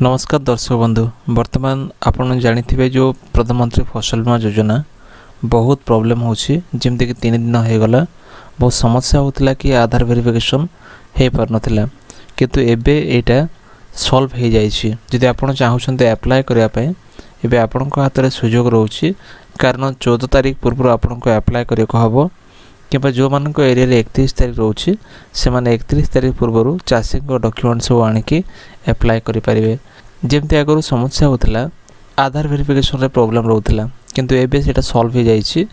नमस्कार दर्शक बंधु वर्तमान आपन जानिथिबे जो प्रधानमंत्री फसल बीमा योजना बहुत प्रॉब्लम होछि जेमते कि 3 दिन हो गला बहुत समस्या होतिला कि आधार वेरिफिकेशन हे पर नथिला किंतु एबे एटा सॉल्व हे जाई छि। जदि आपन चाहउछन्ते अप्लाई करिया पय एबे आपन को हाथ रे सुयोग रहउछि कारण 14 तारिख पूर्व आपन को अप्लाई करिया को हबो किबा जो मान को एरिया रे 31 तारिख रहउछि से माने 31 तारिख पूर्व चाषी को डॉक्यूमेंट सब आनि कि अप्लाई करि परिबे। जेमते आगरो समस्या होतिला आधार वेरिफिकेशन रे प्रॉब्लम रहउतिला किंतु एबे सेटा सॉल्व हे जाई छि।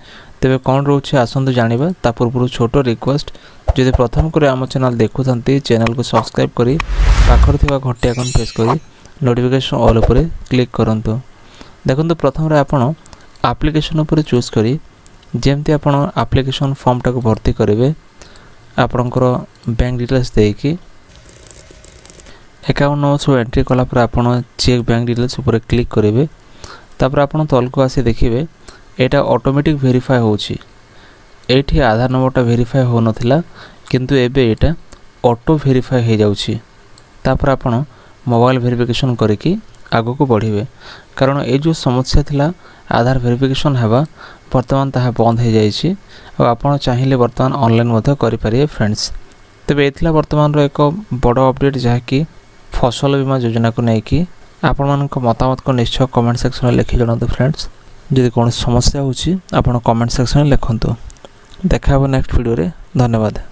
तबे कोन रहउछि आसंतु जानिबा ता पूर्व छोटो रिक्वेस्ट जदि प्रथम करे हम चैनल देखुथंती चैनल को सब्सक्राइब करी पाखर थिबा घंटी आइकन प्रेस करी नोटिफिकेशन ऑल ऊपर क्लिक करंतु। देखंतु प्रथम रे आपण एप्लीकेशन ऊपर चूज करी जेमते आपण एप्लीकेशन फॉर्म टाको भर्ती करिवे आपनकर बैंक डिटेल्स देकी अकाउंट नंबर सब एंट्री कला पर आपण चेक बैंक डिटेल्स ऊपर क्लिक करिवे तापर आपण तल को आसी देखिबे एटा ऑटोमेटिक वेरीफाई होछि। एठी आधार नंबरटा वेरीफाई हो नथिला किंतु एबे एटा ऑटो वेरीफाई हे जाउछि। तापर आपण मोबाइल वेरिफिकेशन करके आगो को बढ़िबे कारण ए जो समस्या थिला आधार वेरिफिकेशन हेबा वर्तमान ताहा बंद हे जाइछि और आपण चाहिले वर्तमान ऑनलाइन मध्ये करि परिए फ्रेंड्स। तबे एथिला वर्तमान रो एक बडो अपडेट जहा कि फसल बीमा योजना को नै कि आपण मान को मतामत को निश्चय कमेंट सेक्शन में लिखि जणातु फ्रेंड्स। जदि कोन समस्या होछि आपण कमेंट सेक्शन में लिखंतु। देखा हो नेक्स्ट वीडियो रे। धन्यवाद।